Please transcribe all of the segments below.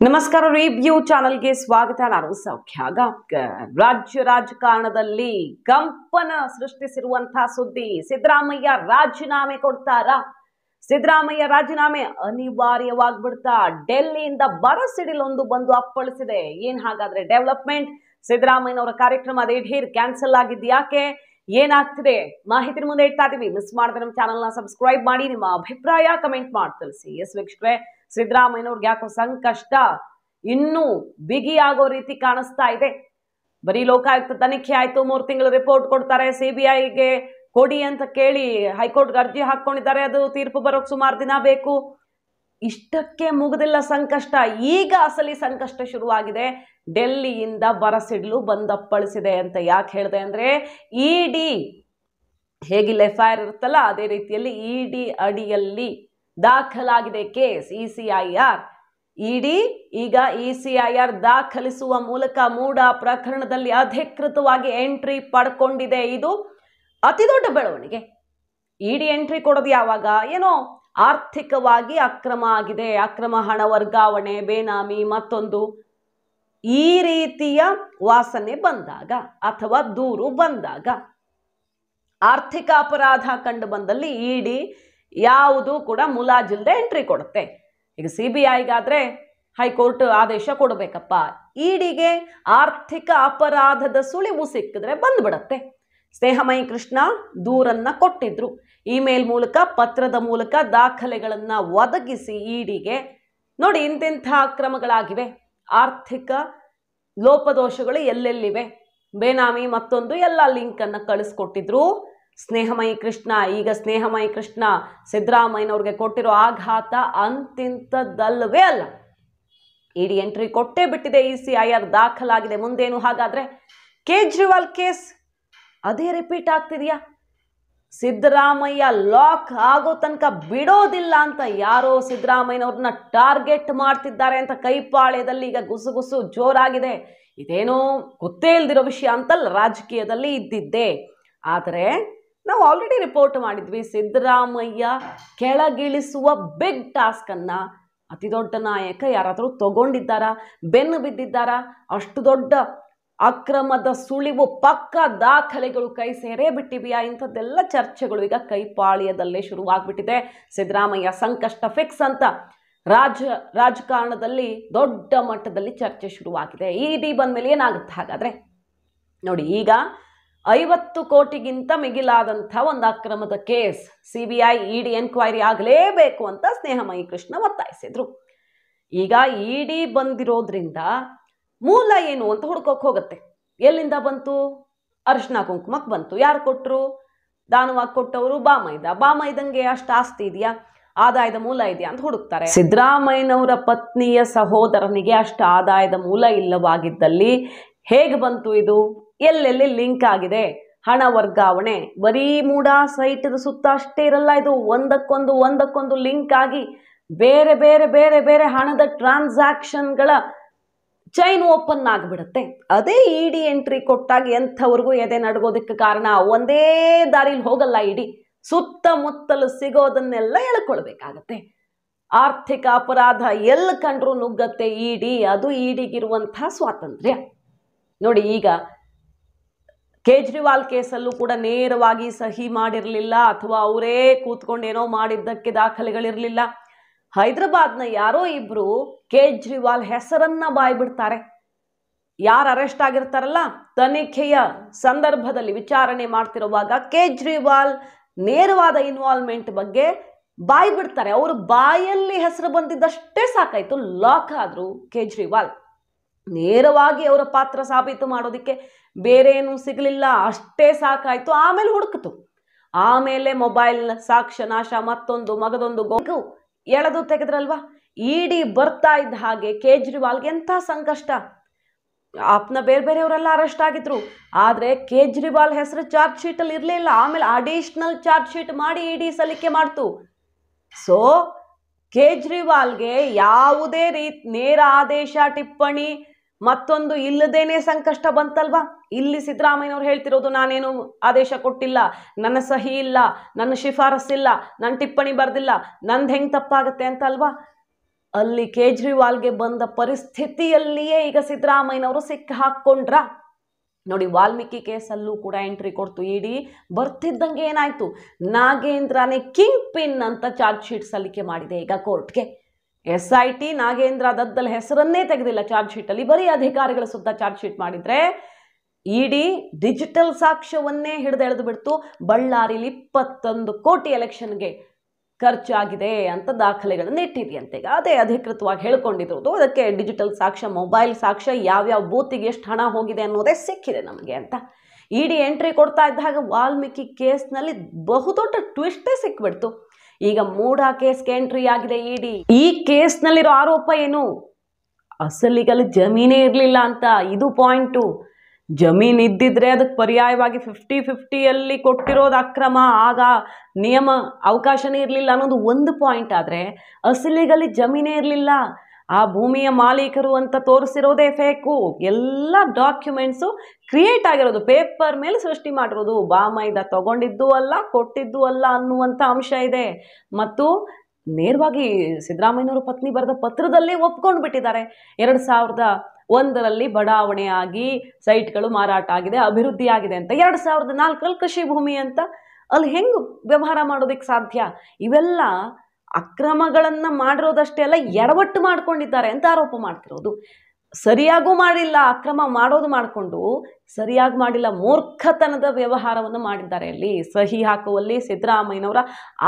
ನಮಸ್ಕಾರ ರಿವ್ಯೂ ಚಾನೆಲ್ಗೆ ಸ್ವಾಗತ. ನಾನು ಸೌಖ್ಯ ಗಾಬ್ಕರ್. ರಾಜ್ಯ ರಾಜಕಾರಣದಲ್ಲಿ ಕಂಪನ ಸೃಷ್ಟಿಸಿರುವಂತಹ ಸುದ್ದಿ. ಸಿದ್ದರಾಮಯ್ಯ ರಾಜೀನಾಮೆ ಕೊಡ್ತಾರಾ? ಸಿದ್ದರಾಮಯ್ಯ ರಾಜೀನಾಮೆ ಅನಿವಾರ್ಯವಾಗ್ಬಿಡ್ತಾ? ಡೆಲ್ಲಿಯಿಂದ ಬರಸಿಡಿಲೊಂದು ಬಂದು ಅಪ್ಪಳಿಸಿದೆ. ಏನ್ ಹಾಗಾದ್ರೆ ಡೆವಲಪ್ಮೆಂಟ್? ಸಿದ್ದರಾಮಯ್ಯನವರ ಕಾರ್ಯಕ್ರಮ ದಿಢೀರ್ ಕ್ಯಾನ್ಸಲ್ ಆಗಿದ್ದು ಯಾಕೆ? ಏನಾಗ್ತಿದೆ ಮಾಹಿತಿ ಮುಂದೆ ಇಡ್ತಾ ಇದೀವಿ. ಮಿಸ್ ಮಾಡಿದ್ರೆ ನಮ್ಮ ಚಾನಲ್ನ ಸಬ್ಸ್ಕ್ರೈಬ್ ಮಾಡಿ, ನಿಮ್ಮ ಅಭಿಪ್ರಾಯ ಕಮೆಂಟ್ ಮಾಡಿ ತಿಳಿಸಿ. ಎಸ್ ವೀಕ್ಷಕರೇ, ಸಿದ್ದರಾಮಯ್ಯನವ್ರಿಗೆ ಯಾಕೋ ಸಂಕಷ್ಟ ಇನ್ನೂ ಬಿಗಿಯಾಗೋ ರೀತಿ ಕಾಣಿಸ್ತಾ ಇದೆ. ಬರೀ ಲೋಕಾಯುಕ್ತ ತನಿಖೆ ಆಯ್ತು, 3 ತಿಂಗಳು ರಿಪೋರ್ಟ್ ಕೊಡ್ತಾರೆ, ಸಿಬಿಐಗೆ ಕೊಡಿ ಅಂತ ಕೇಳಿ ಹೈಕೋರ್ಟ್ಗೆ ಅರ್ಜಿ ಹಾಕೊಂಡಿದ್ದಾರೆ. ಅದು ತೀರ್ಪು ಬರೋಕ್ ಸುಮಾರು ದಿನ ಬೇಕು. ಇಷ್ಟಕ್ಕೆ ಮುಗಿದಿಲ್ಲ ಸಂಕಷ್ಟ. ಈಗ ಅಸಲಿ ಸಂಕಷ್ಟ ಶುರುವಾಗಿದೆ. ಡೆಲ್ಲಿಯಿಂದ ಬರಸಿಡ್ಲು ಬಂದಪ್ಪಳಿಸಿದೆ ಅಂತ ಯಾಕೆ ಹೇಳಿದೆ ಅಂದ್ರೆ, ಇಡಿ ಹೇಗಿಲ್ಲ FIR ಇರುತ್ತಲ್ಲ, ಅದೇ ರೀತಿಯಲ್ಲಿ ಇಡಿ ಅಡಿಯಲ್ಲಿ ದಾಖಲಾಗಿದೆ ಕೇಸ್. ECIR ಇಡಿ ಈಗ ECIR ದಾಖಲಿಸುವ ಮೂಲಕ ಮೂಡ ಪ್ರಕರಣದಲ್ಲಿ ಅಧಿಕೃತವಾಗಿ ಎಂಟ್ರಿ ಪಡ್ಕೊಂಡಿದೆ. ಇದು ಅತಿ ದೊಡ್ಡ ಬೆಳವಣಿಗೆ. ಇಡಿ ಎಂಟ್ರಿ ಕೊಡೋದು ಯಾವಾಗ? ಏನೋ ಆರ್ಥಿಕವಾಗಿ ಅಕ್ರಮ ಆಗಿದೆ, ಅಕ್ರಮ ಹಣ ವರ್ಗಾವಣೆ, ಬೇನಾಮಿ, ಮತ್ತೊಂದು ಈ ರೀತಿಯ ವಾಸನೆ ಬಂದಾಗ ಅಥವಾ ದೂರು ಬಂದಾಗ, ಆರ್ಥಿಕ ಅಪರಾಧ ಕಂಡು ಬಂದಲ್ಲಿ ಇಡಿ ಯಾವುದು ಕೂಡ ಮುಲಾಜಿಲ್ಲದೆ ಎಂಟ್ರಿ ಕೊಡುತ್ತೆ. ಈಗ CBIಗಾದ್ರೆ ಹೈಕೋರ್ಟ್ ಆದೇಶ ಕೊಡಬೇಕಪ್ಪ, ಇಡಿಗೆ ಆರ್ಥಿಕ ಅಪರಾಧದ ಸುಳಿವು ಸಿಕ್ಕಿದ್ರೆ ಬಂದ್ಬಿಡತ್ತೆ. ಸ್ನೇಹಮಯಿ ಕೃಷ್ಣ ದೂರನ್ನ ಕೊಟ್ಟಿದ್ರು. ಇಮೇಲ್ ಮೂಲಕ, ಪತ್ರದ ಮೂಲಕ ದಾಖಲೆಗಳನ್ನ ಒದಗಿಸಿ ಇಡಿಗೆ ನೋಡಿ ಇಂತಿಂಥ ಅಕ್ರಮಗಳಾಗಿವೆ, ಆರ್ಥಿಕ ಲೋಪದೋಷಗಳು ಎಲ್ಲೆಲ್ಲಿವೆ, ಬೇನಾಮಿ ಮತ್ತೊಂದು ಎಲ್ಲ ಲಿಂಕ್ ಅನ್ನ ಕಳಿಸ್ಕೊಟ್ಟಿದ್ರು ಸ್ನೇಹಮಯಿ ಕೃಷ್ಣ. ಈಗ ಸ್ನೇಹಮಯಿ ಕೃಷ್ಣ ಸಿದ್ದರಾಮಯ್ಯನವ್ರಿಗೆ ಕೊಟ್ಟಿರೋ ಆಘಾತ ಅಂತಿಂತದ್ದಲ್ಲವೇ ಅಲ್ಲ. ಇಡಿ ಎಂಟ್ರಿ ಕೊಟ್ಟೇ ಬಿಟ್ಟಿದೆ, ECIR ದಾಖಲಾಗಿದೆ. ಮುಂದೇನು ಹಾಗಾದ್ರೆ? ಕೇಜ್ರಿವಾಲ್ ಕೇಸ್ ಅದೇ ರಿಪೀಟ್ ಆಗ್ತಿದೆಯಾ? ಸಿದ್ದರಾಮಯ್ಯ ಲಾಕ್ ಆಗೋ ತನಕ ಬಿಡೋದಿಲ್ಲ ಅಂತ ಯಾರೋ ಸಿದ್ದರಾಮಯ್ಯನವ್ರನ್ನ ಟಾರ್ಗೆಟ್ ಮಾಡ್ತಿದ್ದಾರೆ ಅಂತ ಕೈಪಾಳ್ಯದಲ್ಲಿ ಈಗ ಗುಸುಗುಸು ಜೋರಾಗಿದೆ. ಇದೇನೋ ಗೊತ್ತೇ ಇಲ್ದಿರೋ ವಿಷಯ ಅಂತಲ್ಲ, ರಾಜಕೀಯದಲ್ಲಿ ಇದ್ದಿದ್ದೆ. ಆದರೆ ನಾವು ಆಲ್ರೆಡಿ ರಿಪೋರ್ಟ್ ಮಾಡಿದ್ವಿ, ಸಿದ್ದರಾಮಯ್ಯ ಕೆಳಗಿಳಿಸುವ ಬಿಗ್ ಟಾಸ್ಕ್ ಅನ್ನ ಅತಿ ದೊಡ್ಡ ನಾಯಕ ಯಾರಾದರೂ ತಗೊಂಡಿದ್ದಾರಾ, ಬೆನ್ನು ಬಿದ್ದಿದ್ದಾರಾ? ಅಷ್ಟು ದೊಡ್ಡ ಅಕ್ರಮದ ಸುಳಿವು, ಪಕ್ಕ ದಾಖಲೆಗಳು ಕೈ ಸೇರೇ ಬಿಟ್ಟಿವೆಯಾ? ಇಂಥದ್ದೆಲ್ಲ ಚರ್ಚೆಗಳು ಈಗ ಕೈಪಾಳ್ಯದಲ್ಲೇ ಶುರುವಾಗ್ಬಿಟ್ಟಿದೆ. ಸಿದ್ದರಾಮಯ್ಯ ಸಂಕಷ್ಟ ಫಿಕ್ಸ್ ಅಂತ ರಾಜಕಾರಣದಲ್ಲಿ ದೊಡ್ಡ ಮಟ್ಟದಲ್ಲಿ ಚರ್ಚೆ ಶುರುವಾಗಿದೆ. ಇಡಿ ಬಂದ್ಮೇಲೆ ಏನಾಗುತ್ತೆ ಹಾಗಾದ್ರೆ? ನೋಡಿ, ಈಗ 50 ಕೋಟಿಗಿಂತ ಮಿಗಿಲಾದಂಥ ಒಂದು ಅಕ್ರಮದ ಕೇಸ್, CBI ಇಡಿ ಎನ್ಕ್ವೈರಿ ಆಗಲೇಬೇಕು ಅಂತ ಸ್ನೇಹಮಯಿ ಕೃಷ್ಣ ಒತ್ತಾಯಿಸಿದ್ರು. ಈಗ ಇಡಿ ಬಂದಿರೋದ್ರಿಂದ ಮೂಲ ಏನು ಅಂತ ಹುಡ್ಕೋಕ್ ಹೋಗುತ್ತೆ. ಎಲ್ಲಿಂದ ಬಂತು? ಅರಿಶಿನ ಕುಂಕುಮಕ್ಕೆ ಬಂತು. ಯಾರು ಕೊಟ್ಟರು? ದಾನವಾಗಿ ಕೊಟ್ಟವರು ಬಾಮೈದಂಗೆ ಅಷ್ಟು ಆಸ್ತಿ ಇದೆಯಾ, ಆದಾಯದ ಮೂಲ ಇದೆಯಾ ಅಂತ ಹುಡುಕ್ತಾರೆ. ಸಿದ್ದರಾಮಯ್ಯನವರ ಪತ್ನಿಯ ಸಹೋದರನಿಗೆ ಅಷ್ಟು ಆದಾಯದ ಮೂಲ ಇಲ್ಲವಾಗಿದ್ದಲ್ಲಿ ಹೇಗೆ ಬಂತು ಇದು? ಎಲ್ಲೆಲ್ಲಿ ಲಿಂಕ್ ಆಗಿದೆ ಹಣ ವರ್ಗಾವಣೆ? ಬರೀ ಮೂಡ ಸೈಟ್ ಸುತ್ತ ಅಷ್ಟೇ ಇರಲ್ಲ, ಇದು ಒಂದಕ್ಕೊಂದು ಲಿಂಕ್ ಆಗಿ ಬೇರೆ ಬೇರೆ ಬೇರೆ ಬೇರೆ ಹಣದ ಟ್ರಾನ್ಸಾಕ್ಷನ್ಗಳ ಚೈನ್ ಓಪನ್ ಆಗಿಬಿಡುತ್ತೆ. ಅದೇ ಇಡಿ ಎಂಟ್ರಿ ಕೊಟ್ಟಾಗ ಎಂಥವ್ರಿಗೂ ಎದೆ ನಡ್ಗೋದಕ್ಕೆ ಕಾರಣ. ಒಂದೇ ದಾರಿಲಿ ಹೋಗಲ್ಲ ಇಡಿ, ಸುತ್ತಮುತ್ತಲು ಸಿಗೋದನ್ನೆಲ್ಲ ಎಳ್ಕೊಳ್ಬೇಕಾಗತ್ತೆ. ಆರ್ಥಿಕ ಅಪರಾಧ ಎಲ್ಲಿ ಕಂಡ್ರೂ ನುಗ್ಗತ್ತೆ ಇಡಿ. ಅದು ಇಡಿಗಿರುವಂತಹ ಸ್ವಾತಂತ್ರ್ಯ. ನೋಡಿ, ಈಗ ಕೇಜ್ರಿವಾಲ್ ಕೇಸಲ್ಲೂ ಕೂಡ ನೇರವಾಗಿ ಸಹಿ ಮಾಡಿರಲಿಲ್ಲ, ಅಥವಾ ಅವರೇ ಕೂತ್ಕೊಂಡೇನೋ ಮಾಡಿದ್ದಕ್ಕೆ ದಾಖಲೆಗಳಿರಲಿಲ್ಲ. ಹೈದರಾಬಾದ್ನ ಯಾರೋ ಇಬ್ರು ಕೇಜ್ರಿವಾಲ್ ಹೆಸರನ್ನ ಬಾಯ್ಬಿಡ್ತಾರೆ. ಯಾರು ಅರೆಸ್ಟ್ ಆಗಿರ್ತಾರಲ್ಲ, ತನಿಖೆಯ ಸಂದರ್ಭದಲ್ಲಿ ವಿಚಾರಣೆ ಮಾಡ್ತಿರುವಾಗ ಕೇಜ್ರಿವಾಲ್ ನೇರವಾದ ಇನ್ವಾಲ್ವ್ಮೆಂಟ್ ಬಗ್ಗೆ ಬಾಯ್ಬಿಡ್ತಾರೆ. ಅವರು ಬಾಯಲ್ಲಿ ಹೆಸರು ಬಂದಿದ್ದಷ್ಟೇ ಸಾಕಾಯ್ತು, ಲಾಕ್ ಆದ್ರು ಕೇಜ್ರಿವಾಲ್. ನೇರವಾಗಿ ಅವರ ಪಾತ್ರ ಸಾಬೀತು ಮಾಡೋದಕ್ಕೆ ಬೇರೇನೂ ಸಿಗಲಿಲ್ಲ, ಅಷ್ಟೇ ಸಾಕಾಯ್ತು. ಆಮೇಲೆ ಹುಡುಕಿತು, ಆಮೇಲೆ ಮೊಬೈಲ್ ಸಾಕ್ಷ್ಯ ನಾಶ, ಮತ್ತೊಂದು ಮಗದೊಂದು ಗೋಗು ಎಳೆದು ತೆಗೆದ್ರಲ್ವಾ. ಇಡಿ ಬರ್ತಾ ಇದ್ದ ಹಾಗೆ ಕೇಜ್ರಿವಾಲ್ಗೆ ಎಂಥ ಸಂಕಷ್ಟ. ಆಪ್ನ ಬೇರೆ ಬೇರೆಯವರೆಲ್ಲ ಅರೆಸ್ಟ್ ಆಗಿದ್ರು, ಆದರೆ ಕೇಜ್ರಿವಾಲ್ ಹೆಸರು ಚಾರ್ಜ್ ಶೀಟಲ್ಲಿ ಇರಲಿಲ್ಲ. ಆಮೇಲೆ ಅಡಿಷನಲ್ ಚಾರ್ಜ್ ಶೀಟ್ ಮಾಡಿ ಇಡಿ ಸಲ್ಲಿಕೆ ಮಾಡ್ತು. ಸೊ ಕೇಜ್ರಿವಾಲ್ಗೆ ಯಾವುದೇ ನೇರ ಆದೇಶ, ಟಿಪ್ಪಣಿ ಮತ್ತೊಂದು ಇಲ್ಲದೇನೆ ಸಂಕಷ್ಟ ಬಂತಲ್ವಾ. ಇಲ್ಲಿ ಸಿದ್ದರಾಮಯ್ಯನವ್ರು ಹೇಳ್ತಿರೋದು, ನಾನೇನು ಆದೇಶ ಕೊಟ್ಟಿಲ್ಲ, ನನ್ನ ಸಹಿ ಇಲ್ಲ, ನನ್ನ ಶಿಫಾರಸ್ಸಿಲ್ಲ, ನನ್ನ ಟಿಪ್ಪಣಿ ಬರ್ದಿಲ್ಲ, ನಂದು ಹೆಂಗೆ ತಪ್ಪಾಗುತ್ತೆ ಅಂತ ಅಲ್ವಾ. ಅಲ್ಲಿ ಕೇಜ್ರಿವಾಲ್ಗೆ ಬಂದ ಪರಿಸ್ಥಿತಿಯಲ್ಲಿಯೇ ಈಗ ಸಿದ್ದರಾಮಯ್ಯನವರು ಸಿಕ್ಕ ಹಾಕ್ಕೊಂಡ್ರ. ನೋಡಿ, ವಾಲ್ಮೀಕಿ ಕೇಸಲ್ಲೂ ಕೂಡ ಎಂಟ್ರಿ ಕೊಡ್ತು ಇಡಿ. ಬರ್ತಿದ್ದಂಗೆ ಏನಾಯ್ತು, ನಾಗೇಂದ್ರನೇ ಕಿಂಗ್ ಪಿನ್ ಅಂತ ಚಾರ್ಜ್ ಶೀಟ್ ಸಲ್ಲಿಕೆ ಮಾಡಿದೆ ಈಗ ಕೋರ್ಟ್ಗೆ. SIT ನಾಗೇಂದ್ರ ದದ್ದಲ್ ಹೆಸರನ್ನೇ ತೆಗೆದಿಲ್ಲ ಚಾರ್ಜ್ ಶೀಟಲ್ಲಿ, ಬರೀ ಅಧಿಕಾರಿಗಳ ಸುತ್ತ ಚಾರ್ಜ್ ಶೀಟ್ ಮಾಡಿದ್ರೆ ಇಡಿ ಡಿಜಿಟಲ್ ಸಾಕ್ಷ್ಯವನ್ನೇ ಹಿಡಿದೆಳೆದು ಬಿಡ್ತು. ಬಳ್ಳಾರಿಲಿ 21 ಕೋಟಿ ಎಲೆಕ್ಷನ್ಗೆ ಖರ್ಚಾಗಿದೆ ಅಂತ ದಾಖಲೆಗಳನ್ನು ಇಟ್ಟಿದೆಯಂತೆ. ಈಗ ಅದೇ ಅಧಿಕೃತವಾಗಿ ಹೇಳ್ಕೊಂಡಿರೋದು. ಅದಕ್ಕೆ ಡಿಜಿಟಲ್ ಸಾಕ್ಷ್ಯ, ಮೊಬೈಲ್ ಸಾಕ್ಷ್ಯ, ಯಾವ್ಯಾವ ಬೂತಿಗೆ ಎಷ್ಟು ಹಣ ಹೋಗಿದೆ ಅನ್ನೋದೇ ಸಿಕ್ಕಿದೆ ನಮಗೆ ಅಂತ ಇಡಿ ಎಂಟ್ರಿ ಕೊಡ್ತಾ ಇದ್ದಾಗ ವಾಲ್ಮೀಕಿ ಕೇಸ್ನಲ್ಲಿ ಬಹುದೊಡ್ಡ ಟ್ವಿಸ್ಟೇ ಸಿಕ್ಬಿಡ್ತು. ಈಗ ಮೂಡಾ ಕೇಸ್ಗೆ ಎಂಟ್ರಿ ಆಗಿದೆ ಇಡಿ. ಈ ಕೇಸ್ನಲ್ಲಿರೋ ಆರೋಪ ಏನು, ಅಸಲಿಗಲ್ಲಿ ಜಮೀನೇ ಇರಲಿಲ್ಲ ಅಂತ. ಇದು ಪಾಯಿಂಟು. ಜಮೀನು ಇದ್ದಿದ್ರೆ ಅದಕ್ಕೆ ಪರ್ಯಾಯವಾಗಿ 50-50 ಕೊಟ್ಟಿರೋದು ಅಕ್ರಮ, ಆಗ ನಿಯಮ ಅವಕಾಶನೇ ಇರಲಿಲ್ಲ ಅನ್ನೋದು ಒಂದು ಪಾಯಿಂಟ್. ಆದರೆ ಅಸಲಿಗಲ್ಲಿ ಜಮೀನೇ ಇರಲಿಲ್ಲ, ಆ ಭೂಮಿಯ ಮಾಲೀಕರು ಅಂತ ತೋರಿಸಿರೋದೇ ಫೇಕು. ಎಲ್ಲ ಡಾಕ್ಯುಮೆಂಟ್ಸು ಕ್ರಿಯೇಟ್ ಆಗಿರೋದು, ಪೇಪರ್ ಮೇಲೆ ಸೃಷ್ಟಿ ಮಾಡಿರೋದು. ಬಾಮೈದ ತಗೊಂಡಿದ್ದು ಅಲ್ಲ, ಕೊಟ್ಟಿದ್ದು ಅಲ್ಲ ಅನ್ನುವಂಥ ಅಂಶ ಇದೆ. ಮತ್ತು ನೇರವಾಗಿ ಸಿದ್ದರಾಮಯ್ಯನವರ ಪತ್ನಿ ಬರೆದ ಪತ್ರದಲ್ಲೇ ಒಪ್ಕೊಂಡು ಬಿಟ್ಟಿದ್ದಾರೆ. 2001ರಲ್ಲಿ ಬಡಾವಣೆ ಆಗಿ ಸೈಟ್ಗಳು ಮಾರಾಟ ಆಗಿದೆ, ಅಭಿವೃದ್ಧಿ ಆಗಿದೆ ಅಂತ. 2004ರಲ್ಲಿ ಕೃಷಿ ಭೂಮಿ ಅಂತ. ಅಲ್ಲಿ ಹೆಂಗೆ ವ್ಯವಹಾರ ಮಾಡೋದಕ್ಕೆ ಸಾಧ್ಯ? ಇವೆಲ್ಲ ಅಕ್ರಮಗಳನ್ನು ಮಾಡಿರೋದಷ್ಟೇ ಅಲ್ಲ, ಎಡವಟ್ಟು ಮಾಡ್ಕೊಂಡಿದ್ದಾರೆ ಅಂತ ಆರೋಪ ಮಾಡ್ತಿರೋದು. ಸರಿಯಾಗೂ ಮಾಡಿಲ್ಲ, ಅಕ್ರಮ ಮಾಡೋದು ಮಾಡಿಕೊಂಡು ಸರಿಯಾಗಿ ಮಾಡಿಲ್ಲ, ಮೂರ್ಖತನದ ವ್ಯವಹಾರವನ್ನು ಮಾಡಿದ್ದಾರೆ. ಅಲ್ಲಿ ಸಹಿ ಹಾಕುವಲ್ಲಿ ಸಿದ್ದರಾಮಯ್ಯನವರ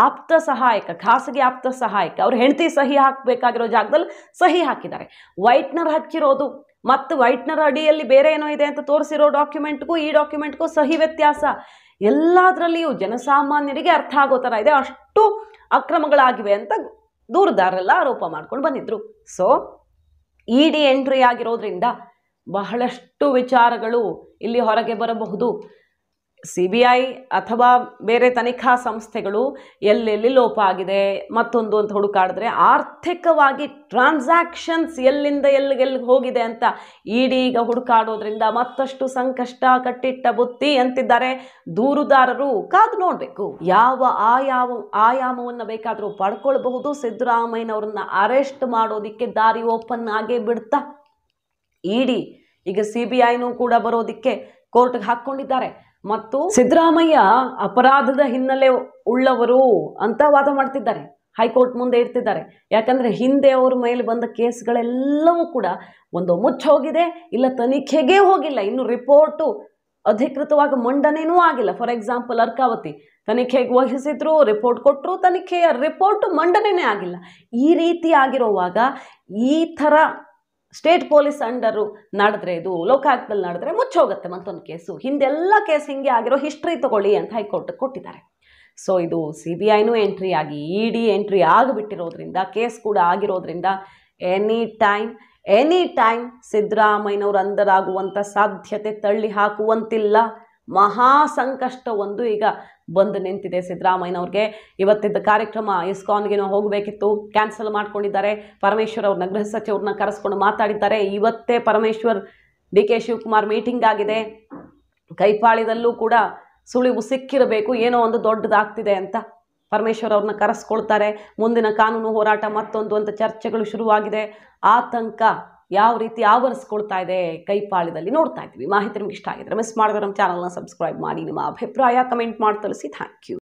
ಆಪ್ತ ಸಹಾಯಕ, ಖಾಸಗಿ ಆಪ್ತ ಸಹಾಯಕ, ಅವ್ರ ಹೆಂಡತಿ ಸಹಿ ಹಾಕಬೇಕಾಗಿರೋ ಜಾಗದಲ್ಲಿ ಸಹಿ ಹಾಕಿದ್ದಾರೆ. ವೈಟ್ನರ್ ಹಚ್ಚಿರೋದು ಮತ್ತು ವೈಟ್ನರ್ ಅಡಿಯಲ್ಲಿ ಬೇರೆ ಏನೋ ಇದೆ ಅಂತ ತೋರಿಸಿರೋ ಡಾಕ್ಯುಮೆಂಟ್ಗೂ ಈ ಡಾಕ್ಯುಮೆಂಟ್ಗೂ ಸಹಿ ವ್ಯತ್ಯಾಸ. ಎಲ್ಲದರಲ್ಲಿಯೂ ಜನಸಾಮಾನ್ಯರಿಗೆ ಅರ್ಥ ಆಗೋ ಥರ ಇದೆ. ಅಷ್ಟು ಅಕ್ರಮಗಳಾಗಿವೆ ಅಂತ ದೂರುದಾರರೆಲ್ಲ ಆರೋಪ ಮಾಡ್ಕೊಂಡು ಬಂದಿದ್ರು. ಸೊ ಇಡಿ ಎಂಟ್ರಿ ಆಗಿರೋದ್ರಿಂದ ಬಹಳಷ್ಟು ವಿಚಾರಗಳು ಇಲ್ಲಿ ಹೊರಗೆ ಬರಬಹುದು. CBI ಅಥವಾ ಬೇರೆ ತನಿಖಾ ಸಂಸ್ಥೆಗಳು ಎಲ್ಲೆಲ್ಲಿ ಲೋಪ ಆಗಿದೆ ಮತ್ತೊಂದು ಅಂತ ಹುಡುಕಾಡಿದ್ರೆ, ಆರ್ಥಿಕವಾಗಿ ಟ್ರಾನ್ಸಾಕ್ಷನ್ಸ್ ಎಲ್ಲಿಂದ ಎಲ್ಲಿಗೆ ಹೋಗಿದೆ ಅಂತ ಇಡಿ ಈಗ ಹುಡುಕಾಡೋದ್ರಿಂದ ಮತ್ತಷ್ಟು ಸಂಕಷ್ಟ, ಕಟ್ಟಿಟ್ಟ ಬುತ್ತಿ ಅಂತಿದ್ದಾರೆ ದೂರುದಾರರು. ಕಾದು ನೋಡಬೇಕು, ಯಾವ ಆಯಾಮವನ್ನು ಬೇಕಾದರೂ ಪಡ್ಕೊಳ್ಬಹುದು. ಸಿದ್ದರಾಮಯ್ಯನವ್ರನ್ನ ಅರೆಸ್ಟ್ ಮಾಡೋದಿಕ್ಕೆ ದಾರಿ ಓಪನ್ ಆಗೇ ಬಿಡ್ತಾ ಇಡಿ. ಈಗ CBIನೂ ಕೂಡ ಬರೋದಿಕ್ಕೆ ಕೋರ್ಟ್ಗೆ ಹಾಕ್ಕೊಂಡಿದ್ದಾರೆ. ಮತ್ತು ಸಿದ್ದರಾಮಯ್ಯ ಅಪರಾಧದ ಹಿನ್ನೆಲೆ ಉಳ್ಳವರು ಅಂತ ವಾದ ಮಾಡ್ತಿದ್ದಾರೆ, ಹೈಕೋರ್ಟ್ ಮುಂದೆ ಇಡ್ತಿದ್ದಾರೆ. ಯಾಕಂದರೆ ಹಿಂದೆ ಅವ್ರ ಮೇಲೆ ಬಂದ ಕೇಸ್ಗಳೆಲ್ಲವೂ ಕೂಡ ಒಂದು ಮುಚ್ಚೋಗಿದೆ, ಇಲ್ಲ ತನಿಖೆಗೇ ಹೋಗಿಲ್ಲ, ಇನ್ನು ರಿಪೋರ್ಟು ಅಧಿಕೃತವಾಗಿ ಮಂಡನೆಯೂ ಆಗಿಲ್ಲ. ಫಾರ್ ಎಕ್ಸಾಂಪಲ್ ಅರ್ಕಾವತಿ ತನಿಖೆಗೆ ವಹಿಸಿದ್ರು, ರಿಪೋರ್ಟ್ ಕೊಟ್ಟರು, ತನಿಖೆಯ ರಿಪೋರ್ಟು ಮಂಡನೆಯೇ ಆಗಿಲ್ಲ. ಈ ರೀತಿ ಆಗಿರುವಾಗ ಈ ಥರ ಸ್ಟೇಟ್ ಪೊಲೀಸ್ ಅಂಡರು ನಡೆದ್ರೆ, ಇದು ಲೋಕಾಯುಕ್ತದಲ್ಲಿ ನಡೆದ್ರೆ ಮುಚ್ಚೋಗುತ್ತೆ ಮತ್ತೊಂದು ಕೇಸು. ಹಿಂದೆಲ್ಲ ಕೇಸ್ ಹಿಂಗೆ ಆಗಿರೋ ಹಿಸ್ಟ್ರಿ ತಗೊಳ್ಳಿ ಅಂತ ಹೈಕೋರ್ಟ್ ಕೊಟ್ಟಿದ್ದಾರೆ. ಸೊ ಇದು CBIನೂ ಎಂಟ್ರಿ ಆಗಿ ಇಡಿ ಎಂಟ್ರಿ ಆಗಿಬಿಟ್ಟಿರೋದ್ರಿಂದ, ಕೇಸ್ ಕೂಡ ಆಗಿರೋದ್ರಿಂದ ಎನಿ ಟೈಮ್ ಸಿದ್ದರಾಮಯ್ಯನವರು ಅಂದರಾಗುವಂಥ ಸಾಧ್ಯತೆ ತಳ್ಳಿ ಹಾಕುವಂತಿಲ್ಲ. ಮಹಾ ಸಂಕಷ್ಟ ಒಂದು ಈಗ ಬಂದು ನಿಂತಿದೆ ಸಿದ್ದರಾಮಯ್ಯನವ್ರಿಗೆ. ಇವತ್ತಿದ್ದ ಕಾರ್ಯಕ್ರಮ ಇಸ್ಕಾನ್ಗೆ ಹೋಗಬೇಕಿತ್ತು, ಕ್ಯಾನ್ಸಲ್ ಮಾಡ್ಕೊಂಡಿದ್ದಾರೆ. ಪರಮೇಶ್ವರ್ ಅವ್ರನ್ನ ಗೃಹ ಸಚಿವರನ್ನ ಕರೆಸ್ಕೊಂಡು ಮಾತಾಡಿದ್ದಾರೆ. ಇವತ್ತೇ ಪರಮೇಶ್ವರ್ DK ಶಿವಕುಮಾರ್ ಮೀಟಿಂಗ್ ಆಗಿದೆ. ಕೈಪಾಳ್ಯದಲ್ಲೂ ಕೂಡ ಸುಳಿವು ಸಿಕ್ಕಿರಬೇಕು, ಏನೋ ಒಂದು ದೊಡ್ಡದಾಗ್ತಿದೆ ಅಂತ. ಪರಮೇಶ್ವರ್ ಅವ್ರನ್ನ ಕರೆಸ್ಕೊಳ್ತಾರೆ. ಮುಂದಿನ ಕಾನೂನು ಹೋರಾಟ ಮತ್ತೊಂದು ಅಂತ ಚರ್ಚೆಗಳು ಶುರುವಾಗಿದೆ. ಆತಂಕ ಯಾವ ರೀತಿ ಆವರಿಸ್ಕೊಳ್ತಾ ಇದೆ ಕೈಪಾಳ್ಯದಲ್ಲಿ ನೋಡ್ತಾ ಇದ್ದೀವಿ. ಮಾಹಿತಿ ನಿಮ್ಗೆ ಇಷ್ಟ ಆಗಿದ್ರೆ ಮಿಸ್ ಮಾಡಿದ್ರೆ ನಮ್ಮ ಚಾನಲ್ನ ಸಬ್ಸ್ಕ್ರೈಬ್ ಮಾಡಿ. ನಿಮ್ಮ ಅಭಿಪ್ರಾಯ ಕಮೆಂಟ್ ಮಾಡಿ ತಿಳಿಸಿ. Thank you.